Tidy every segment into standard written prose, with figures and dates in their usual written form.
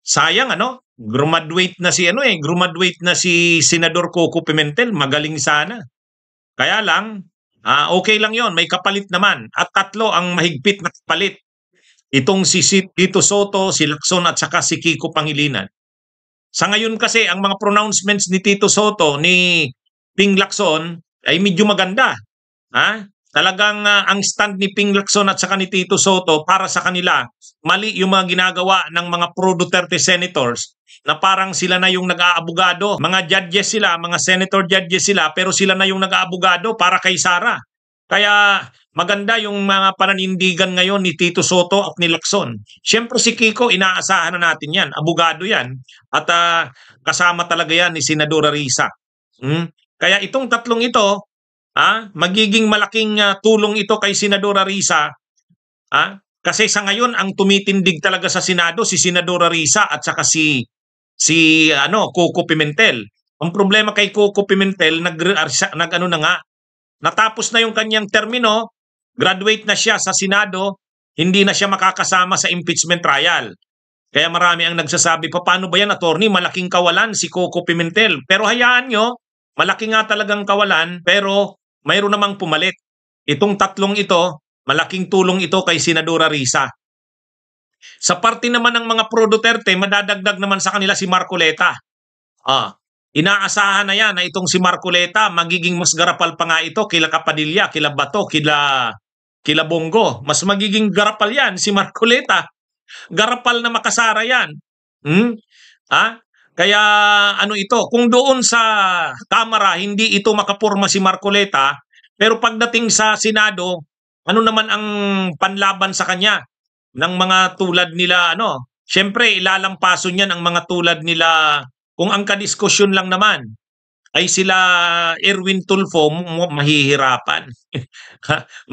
sayang ano, graduate na si Senador Coco Pimentel, magaling sana. Kaya lang, okay lang 'yon, may kapalit naman at tatlo ang mahigpit na kapalit. Itong si Tito Soto, si Lacson at saka si Kiko Pangilinan. Sa ngayon kasi ang mga pronouncements ni Tito Soto, ni Ping Lacson ay medyo maganda. Talagang ang stand ni Ping Lacson at saka ni Tito Soto para sa kanila, mali yung mga ginagawa ng mga pro-Duterte senators na parang sila na yung nag-aabogado. Mga judges sila, mga senator judges sila, pero sila na yung nag-aabogado para kay Sara. Kaya maganda yung mga pananindigan ngayon ni Tito Soto at ni Lacson. Siyempre si Kiko, inaasahan na natin yan. Abogado yan. At kasama talaga yan ni Senadora Risa. Kaya itong tatlong ito, magiging malaking tulong ito kay Senadora Risa. Kasi sa ngayon, ang tumitindig talaga sa Senado, si Senadora Risa at saka si Coco Pimentel. Ang problema kay Coco Pimentel, natapos na yung kanyang termino, graduate na siya sa Senado, hindi na siya makakasama sa impeachment trial. Kaya marami ang nagsasabi, paano ba yan, attorney? Malaking kawalan si Coco Pimentel. Pero hayaan nyo, malaki nga talagang kawalan, pero mayroon namang pumalit. Itong tatlong ito, malaking tulong ito kay Senadora Risa. Sa parte naman ng mga pro-Duterte, madadagdag naman sa kanila si Marcoleta. Inaasahan na yan na itong si Marcoleta magiging mas garapal pa nga ito kila Kapadilla, kila Bato, kila Bongo. Mas magiging garapal yan si Marcoleta. Garapal na makasara yan. Kaya ito, kung doon sa Kamara hindi ito makapurma si Marcoleta, pero pagdating sa Senado, ano naman ang panlaban sa kanya ng mga tulad nila Siyempre ilalampaso niyan ang mga tulad nila. Kung ang kadiskusyon lang naman ay sila Erwin Tulfo, mahihirapan.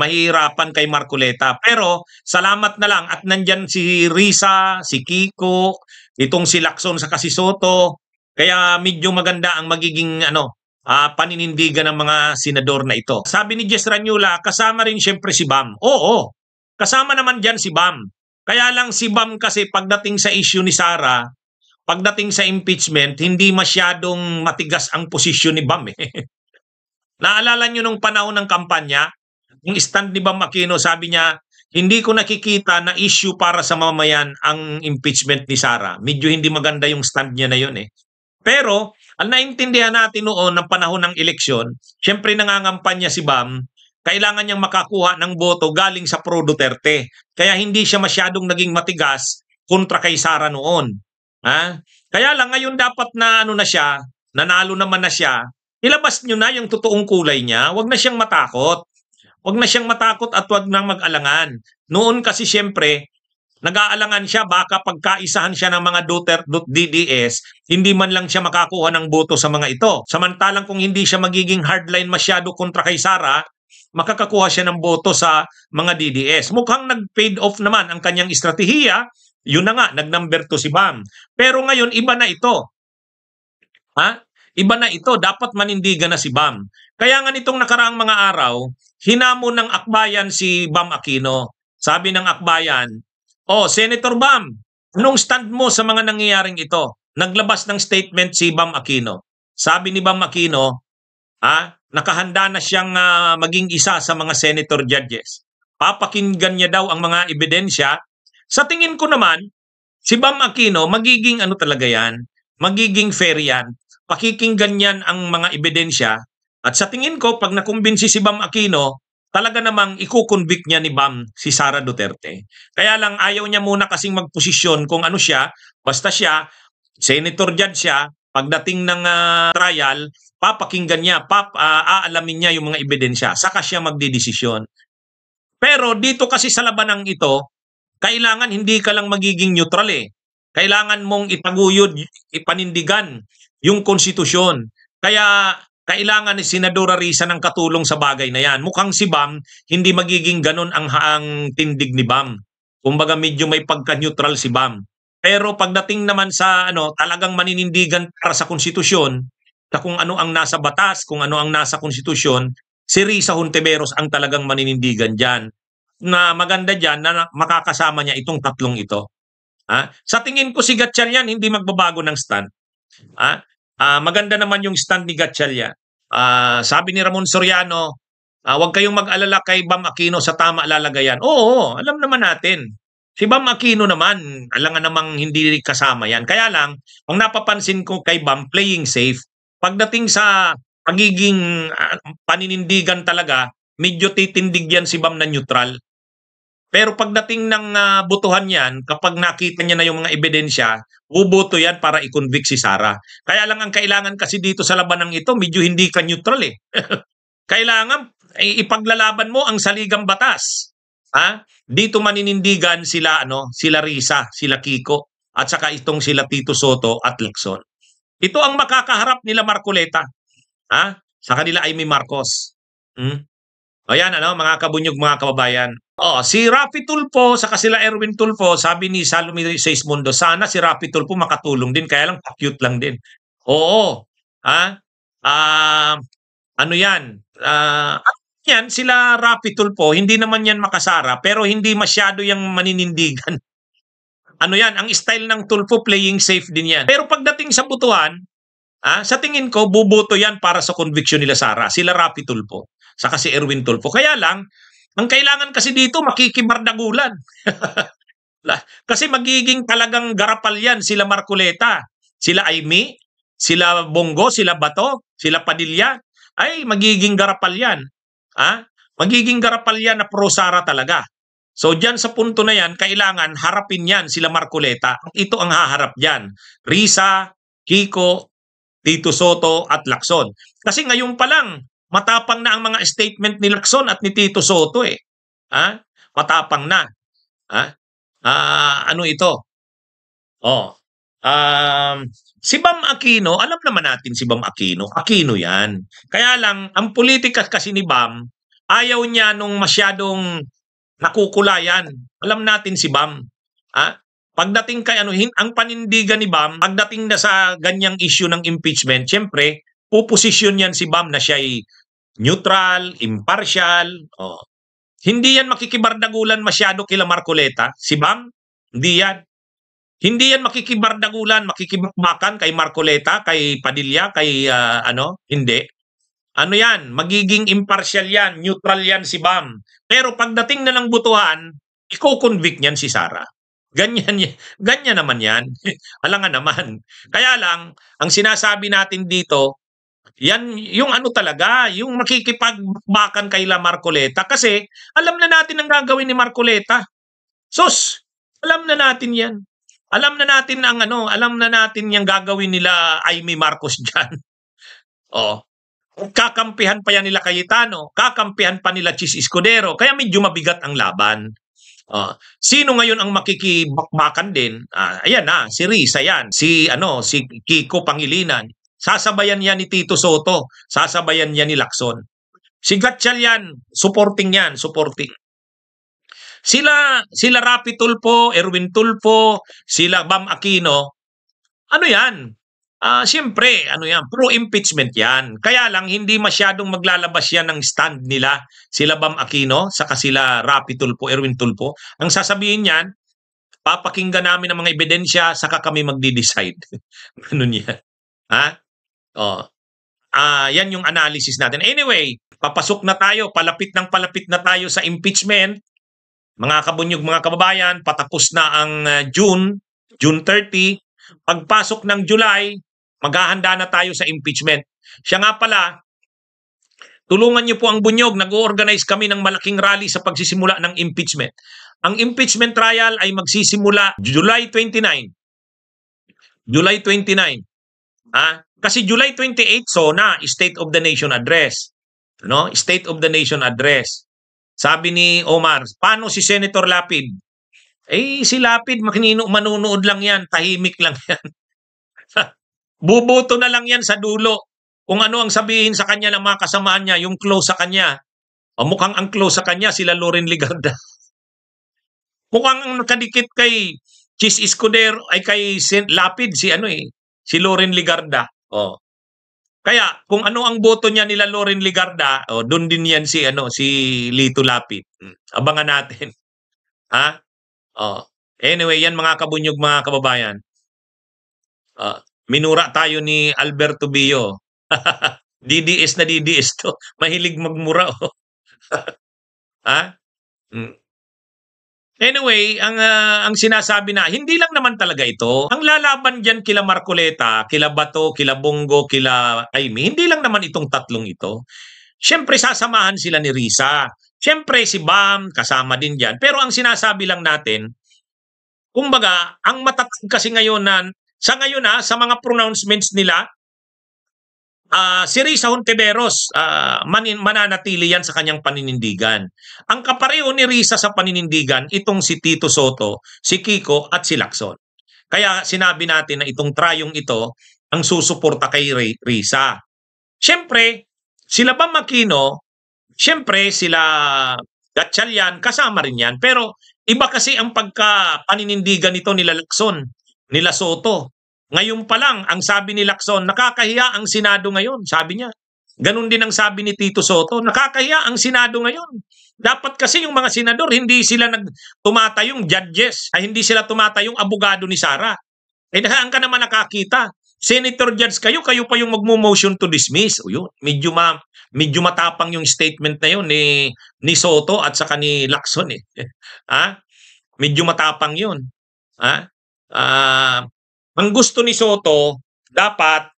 Mahihirapan kay Marcoleta. Pero salamat na lang at nandyan si Risa, si Kiko, itong si Lacson sa si Soto. Kaya medyo maganda ang magiging paninindigan ng mga senador na ito. Sabi ni Jess Ranyula, kasama rin siyempre si Bam. Oo, kasama naman dyan si Bam. Kaya lang si Bam kasi pagdating sa issue ni Sara, pagdating sa impeachment, hindi masyadong matigas ang posisyon ni Bam. Naalala nyo nung panahon ng kampanya, yung stand ni Bam Aquino, sabi niya, hindi ko nakikita na issue para sa mamamayan ang impeachment ni Sara. Medyo hindi maganda yung stand niya na yun eh. Pero, ang naintindihan natin noon ng panahon ng eleksyon, syempre nangangampanya si Bam, kailangan niyang makakuha ng boto galing sa pro-Duterte. Kaya hindi siya masyadong naging matigas kontra kay Sara noon. Kaya lang ngayon dapat na siya, nanalo naman na siya, ilabas nyo na yung totoong kulay niya, wag na siyang matakot. Wag na siyang matakot at wag na mag-alangan. Noon kasi siyempre, nag-aalangan siya baka pagkaisahan siya ng mga DDS, hindi man lang siya makakuha ng boto sa mga ito. Samantalang kung hindi siya magiging hardline masyado kontra kay Sara, makakakuha siya ng boto sa mga DDS. Mukhang nag-paid off naman ang kanyang estratehiya. Yun na nga, nag-number 2 si Bam. Pero ngayon, iba na ito. Iba na ito. Dapat manindigan na si Bam. Kaya nga nitong nakaraang mga araw, hinamon ng akbayan si Bam Aquino. Sabi ng akbayan, Senator Bam, anong stand mo sa mga nangyayaring ito? Naglabas ng statement si Bam Aquino. Sabi ni Bam Aquino, nakahanda na siyang maging isa sa mga senator judges. Papakinggan niya daw ang mga ebidensya. Sa tingin ko naman, si Bam Aquino, magiging talaga yan, magiging fair yan, pakikinggan yan ang mga ebidensya, at sa tingin ko, pag nakumbinsi si Bam Aquino, talaga namang ikukonvict niya ni Bam si Sara Duterte. Kaya lang ayaw niya muna kasing magposisyon kung ano siya, basta siya, senator judge siya, pagdating ng trial, papakinggan niya, aalamin niya yung mga ebidensya, saka siya magdidesisyon. Pero dito kasi sa labanang ito, kailangan hindi ka lang magiging neutral eh. Kailangan mong itaguyod, ipanindigan yung konstitusyon. Kaya kailangan ni Senadora Risa ng katulong sa bagay na yan. Mukhang si Bam, hindi magiging ganun ang tindig ni Bam. Kumbaga medyo may pagka-neutral si Bam. Pero pagdating naman sa talagang maninindigan para sa konstitusyon, sa kung ano ang nasa batas, kung ano ang nasa konstitusyon, si Risa Hontiveros ang talagang maninindigan dyan. Na maganda dyan na makakasama niya itong tatlong ito. Sa tingin ko si Gatchalian hindi magbabago ng stand. Ah, maganda naman yung stand ni Gatchalian. Sabi ni Ramon Soriano, huwag kayong mag-alala kay Bam Aquino sa tama lalagayan. Oo, alam naman natin. Si Bam Aquino naman, alangan namang hindi kasama yan. Kaya lang, ang napapansin ko kay Bam, playing safe. Pagdating sa pagiging paninindigan talaga, medyo titindig yan si Bam na neutral. Pero pagdating ng botohan yan, kapag nakita niya na yung mga ebidensya, buboto yan para i-convict si Sara. Kaya lang ang kailangan kasi dito sa labanang ito, medyo hindi ka neutral eh. Kailangan ipaglalaban mo ang saligang batas. Dito maninindigan sila sila Risa, sila Kiko, at saka itong sila Tito Soto at Lacson. Ito ang makakaharap nila Marcoleta, sa kanila Amy Marcos. Ayan mga kabunyog, mga kababayan. Si Raffy Tulfo sa sila Erwin Tulfo, sabi ni Salome Seismundo, sana si Raffy Tulfo makatulong din, kaya lang cute lang din. Oo. Yan? Yan sila Raffy Tulfo, hindi naman yan makasara, pero hindi masyado yung maninindigan. Ang style ng Tulfo, playing safe din yan. Pero pagdating sa butuhan, sa tingin ko, buboto yan para sa conviction nila Sara, sila Raffy Tulfo, saka si Erwin Tulfo. Kaya lang, ang kailangan kasi dito, makikibardagulan. Kasi magiging talagang garapal yan, sila Marcoleta, sila Amy, sila Bongo, sila Bato, sila Padilla, ay magiging garapal yan. Magiging garapal yan na pro-Sara talaga. So dyan sa punto na yan, kailangan harapin yan sila Marcoleta. Ito ang haharap dyan. Risa, Kiko, Tito Soto at Lacson. Kasi ngayon pa lang, matapang na ang mga statement ni Lacson at ni Tito Soto eh. Matapang na. Ano ito? Si Bam Aquino, alam naman natin si Bam Aquino. Aquino yan. Kaya lang, ang politika kasi ni Bam, ayaw niya nung masyadong nakukulayan. Alam natin si Bam. Pagdating kay ang panindigan ni Bam, pagdating na sa ganyang issue ng impeachment, siyempre, puposisyon yan si Bam na siya ay neutral, impartial. Hindi yan makikibardagulan masyado kila Marcoleta. Si Bam, hindi yan. Hindi yan makikibardagulan, makikibakbakan kay Marcoleta, kay Padilla, kay hindi. Yan, magiging impartial yan, neutral yan si Bam. Pero pagdating na ng butuhan, i-convict niyan si Sara. Ganyan naman yan. Alangan naman. Kaya lang, ang sinasabi natin dito, yan yung talaga, yung makikipagbakan kay La Marcoleta. Kasi alam na natin ang gagawin ni Marcoleta. Sus, alam na natin yan. Alam na natin yung gagawin nila Amy Marcos dyan. Kakampihan pa yan nila Cayetano, kakampihan pa nila Chis Escudero, kaya medyo mabigat ang laban. Sino ngayon ang makikibakbakan din? Ayan si Risa yan, si Kiko Pangilinan. Sasabayan yan ni Tito Soto, sasabayan yan ni Lacson. Si Gatchalian, supporting yan, supporting. Sila Raffy Tulfo, Erwin Tulfo, sila Bam Aquino, yan? Siyempre, pro-impeachment yan. Kaya lang, hindi masyadong maglalabas yan ng stand nila, sila Bam Aquino, saka sila Raffy Tulfo, Erwin Tulfo. Ang sasabihin yan, papakinggan namin ang mga ebidensya, saka kami magdi-decide. Ganun yan. Yan yung analysis natin. Anyway, papasok na tayo, palapit na tayo sa impeachment. Mga kabunyog, mga kababayan, patapos na ang June 30. Pagpasok ng July, maghahanda na tayo sa impeachment. Siya nga pala, tulungan niyo po ang bunyog, nag-organize kami ng malaking rally sa pagsisimula ng impeachment. Ang impeachment trial ay magsisimula July 29. July 29. Kasi July 28, State of the Nation Address. State of the Nation Address. Sabi ni Omar, paano si Senator Lapid? Si Lapid, manunood lang yan, tahimik lang yan. Buboto na lang yan sa dulo. Kung ano ang sabihin sa kanya ng mga kasamaan niya, yung close sa kanya. Mukhang ang close sa kanya, sila Loren Ligarda. Mukhang ang nakadikit kay Chis Escudero, ay kay Lapid, si Loren Ligarda. Kaya kung ano ang boto niya nila Loren Ligarda, doon din yan si Lito Lapid. Abangan natin. Anyway, yan mga kabunyog, mga kababayan. Minura tayo ni Alberto Bio. DDS na DDS to. Mahilig magmura. Oh. Ha? Mm. Anyway, ang sinasabi na, hindi lang naman talaga ito. Ang lalaban diyan kila Marcoleta, kila Bato, kila Bongo, kila Aimee, hindi lang naman itong tatlong ito. Siyempre sasamahan sila ni Risa. Siyempre si Bam kasama din diyan. Pero ang sinasabi lang natin, kumbaga, ang matatag kasi ngayon na sa ngayon sa mga pronouncements nila, si Risa Hontiveros, mananatili yan sa kanyang paninindigan. Ang kapareho ni Risa sa paninindigan, itong si Tito Soto, si Kiko at si Lacson. Kaya sinabi natin na itong trayong ito ang susuporta kay Risa. Siyempre, sila Bam Aquino, siyempre sila Gatchalian, kasama rin yan. Pero iba kasi ang pagka-paninindigan nito nila Lacson, nila Soto. Ngayon pa lang, ang sabi ni Lacson, nakakahiya ang Senado ngayon, sabi niya. Ganon din ang sabi ni Tito Soto, nakakahiya ang Senado ngayon. Dapat kasi yung mga senador, hindi sila tumatayong judges, ay hindi sila tumatayong abogado ni Sara. Saan ka naman nakakita? Senator judge kayo, kayo pa yung magmo-motion to dismiss. O yun, medyo matapang yung statement na yun ni Soto at saka ni Lacson eh. Medyo matapang yun. Ang gusto ni Soto, dapat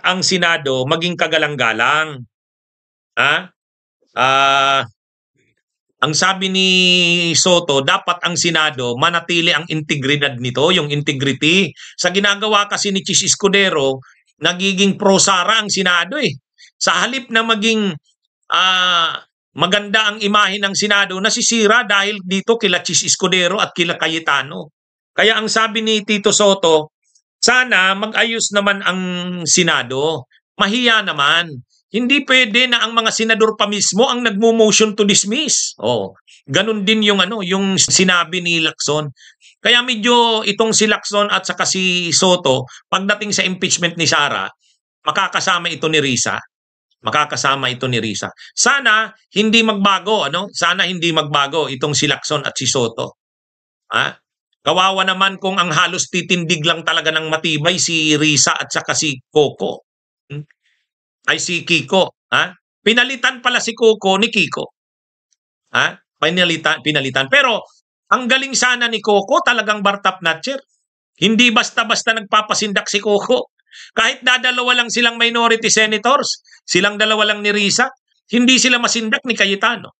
ang Senado maging kagalang-galang. Ang sabi ni Soto, dapat ang Senado manatili ang integridad nito, yung integrity. Sa ginagawa kasi ni Chis Escudero, nagiging pro-Sara ang Senado eh. Sa halip na maging maganda ang imahe ng Senado, nasisira dahil dito kila Chis Escudero at kila Cayetano. Kaya ang sabi ni Tito Soto, sana mag-ayos naman ang Senado. Mahiya naman. Hindi pwede na ang mga senador pa mismo ang nagmo-motion to dismiss. Ganun din yung yung sinabi ni Lacson. Kaya medyo itong si Lacson at saka si Soto, pagdating sa impeachment ni Sara, makakasama ito ni Risa. Makakasama ito ni Risa. Sana hindi magbago, Sana hindi magbago itong si Lacson at si Soto. Kawawa naman kung ang halos titindig lang talaga ng matibay si Risa at saka si Coco. Ay si Kiko. Pinalitan pala si Coco ni Kiko. Pinalitan. Pero ang galing sana ni Coco, talagang Bartap Natcher. Hindi basta-basta nagpapasindak si Coco. Kahit dadalawa lang silang minority senators, silang dalawa lang ni Risa, hindi sila masindak ni Cayetano.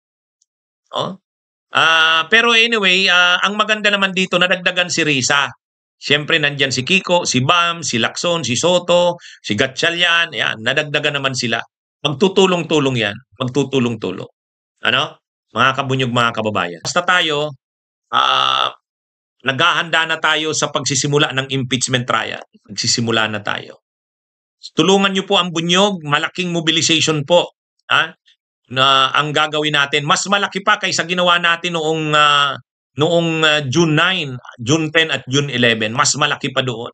Pero anyway, ang maganda naman dito, nadagdagan si Risa. Siyempre, nandyan si Kiko, si Bam, si Lacson, si Soto, si Gatchalian, yan, nadagdagan naman sila. Magtutulong-tulong yan. Magtutulong-tulong. Mga kabunyog, mga kababayan. Basta tayo, naghahanda na tayo sa pagsisimula ng impeachment trial. Magsisimula na tayo. Tulungan niyo po ang bunyog, malaking mobilization po. Na ang gagawin natin. Mas malaki pa kaysa ginawa natin noong June 9, June 10 at June 11. Mas malaki pa doon.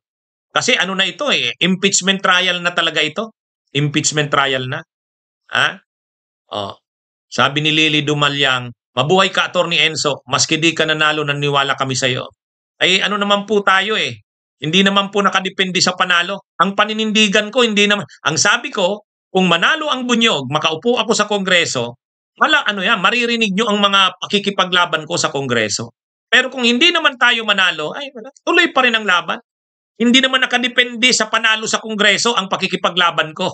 Kasi na ito impeachment trial na talaga ito. Impeachment trial na. Sabi ni Lily Dumalyang, mabuhay ka, Attorney Enzo, maski di ka nanalo, naniwala kami sa iyo. Ay naman po tayo Hindi naman po nakadepende sa panalo. Ang paninindigan ko, hindi naman. Ang sabi ko, kung manalo ang bunyog, makaupo ako sa Kongreso, maririnig nyo ang mga pakikipaglaban ko sa Kongreso. Pero kung hindi naman tayo manalo, tuloy pa rin ang laban. Hindi naman nakadepende sa panalo sa Kongreso ang pakikipaglaban ko.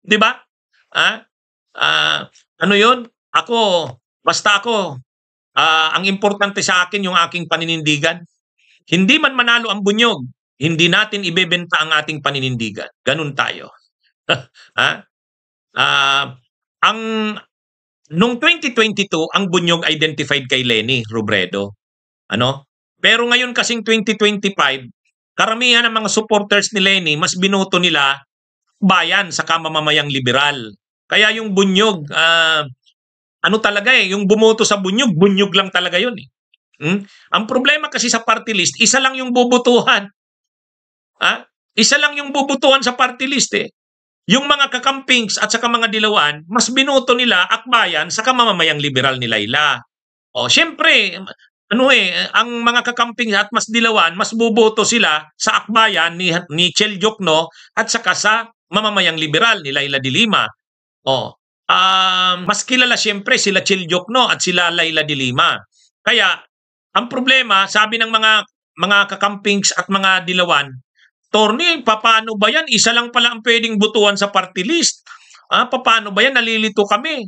Di ba? Yun? Basta ako, ang importante sa akin yung aking paninindigan. Hindi man manalo ang bunyog, hindi natin ibebenta ang ating paninindigan. Ganun tayo. Noong 2022, ang bunyog identified kay Leni Robredo. Pero ngayon kasing 2025, karamihan ng mga supporters ni Leni, mas binoto nila bayan sa mamamayang liberal. Kaya yung bunyog, talaga yung bumoto sa bunyog lang talaga yun Ang problema kasi sa party list, isa lang yung bubutuhan. Isa lang yung bubutuhan sa party list Yung mga kakampings at saka mga dilawan, mas binoto nila akbayan sa mamamayang liberal ni Laila. Siyempre, ang mga kakamping at Mas Dilawan, mas boboto sila sa akbayan ni Chel Diokno at saka sa mamamayang liberal ni Laila de Lima. Mas kilala siyempre sila Chel Diokno at sila Laila de Lima. Kaya ang problema, sabi ng mga kakampings at mga Dilawan, Torny, paano ba yan? Isa lang pala ang pwedeng butuan sa party list. Paano ba yan? Nalilito kami.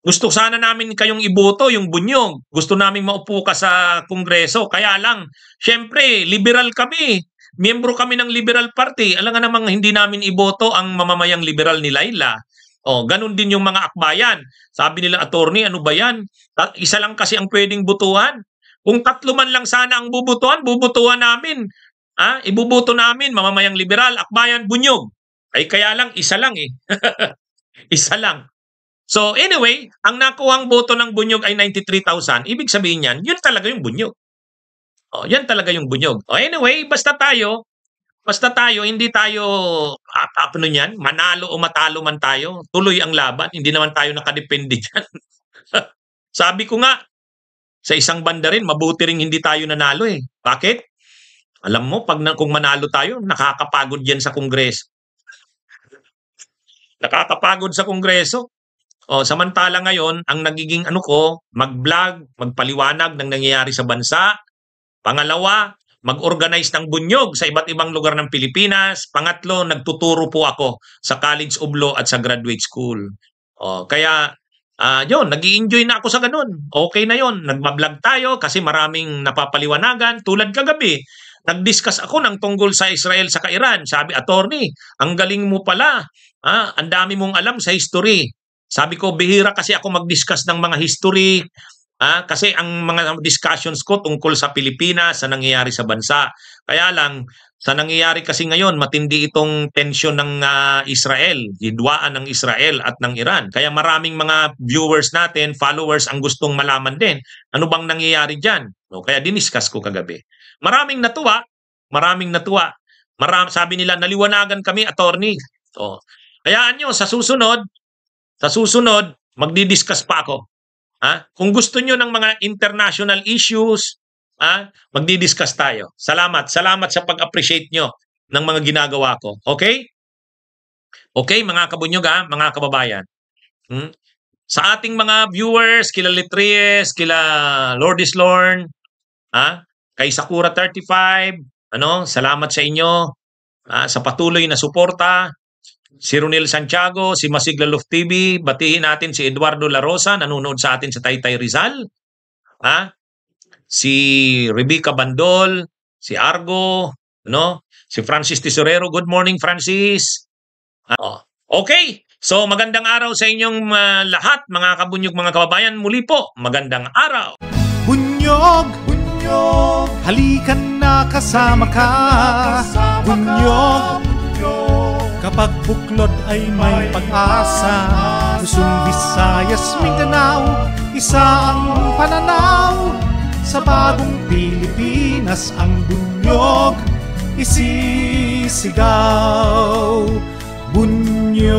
Gusto sana namin kayong iboto, yung Bunyog. Gusto namin maupo ka sa Kongreso. Kaya lang, syempre, liberal kami. Miyembro kami ng Liberal Party. Alam nga namang hindi namin iboto ang mamamayang liberal ni Laila. Ganun din yung mga akbayan. Sabi nila, attorney, ano ba yan? Isa lang kasi ang pwedeng butuan. Kung 3 man lang sana ang bubutuan namin. Ibubuto namin, mamamayang liberal, akbayan, Bunyog. Ay kaya lang, isa lang eh. Isa lang. So anyway, ang nakuhang boto ng Bunyog ay 93,000. Ibig sabihin yan, yun talaga yung Bunyog. Yan talaga yung Bunyog. Anyway, basta tayo, hindi tayo, manalo o matalo man tayo, tuloy ang laban. Hindi naman tayo nakadepende dyan. Sabi ko nga, sa isang banda rin, mabuti rin hindi tayo nanalo eh. Bakit? Alam mo, kung manalo tayo, nakakapagod yan sa Kongreso. Nakakapagod sa Kongreso. Samantala ngayon, ang nagiging mag-vlog, magpaliwanag ng nangyayari sa bansa. Pangalawa, mag-organize ng bunyog sa iba't ibang lugar ng Pilipinas. Pangatlo, nagtuturo po ako sa College of Law at sa graduate school. Kaya, yun, nag-i-enjoy na ako sa ganun. Okay na yun. Nagbablog tayo kasi maraming napapaliwanagan. Tulad kagabi, nag-discuss ako ng tungkol sa Israel sa Iran. Sabi, attorney, ang galing mo pala. Ang dami mong alam sa history. Sabi ko, bihira kasi ako mag-discuss ng mga history. Kasi ang mga discussions ko tungkol sa Pilipinas, sa nangyayari sa bansa. Kaya lang, sa nangyayari kasi ngayon, matindi itong tensyon ng Israel, hidwaan ng Israel at ng Iran. Kaya maraming mga viewers natin, followers, ang gustong malaman din, ano bang nangyayari dyan? Kaya diniscuss ko kagabi. Maraming natuwa. Sabi nila, naliwanagan kami, attorney. Hayaan nyo, sa susunod, magdi-discuss pa ako. Kung gusto nyo ng mga international issues, magdi-discuss tayo. Salamat sa pag-appreciate nyo ng mga ginagawa ko. Okay? Okay, mga kabunyog, mga kababayan. Sa ating mga viewers, kila Litries, kila Lourdes Lorne, kay Sakura 35, salamat sa inyo sa patuloy na suporta. Si Ronel Santiago, si Masigla Love TV, batiin natin si Eduardo La Rosa, nanonood sa atin sa Taytay Rizal. Si Rebecca Bandol, si Argo, si Francis Tesorero. Good morning, Francis. Okay, so magandang araw sa inyong lahat, mga kabunyog, mga kababayan. Muli po, magandang araw. Bunyog, bunyog, halikan na kasama ka. Bunyog, kapag buklod ay may pag-asa. Luzon, Visayas, Mindanao, isa ang pananaw. Sa bagong Pilipinas ang bunyog isisigaw. Bunyog.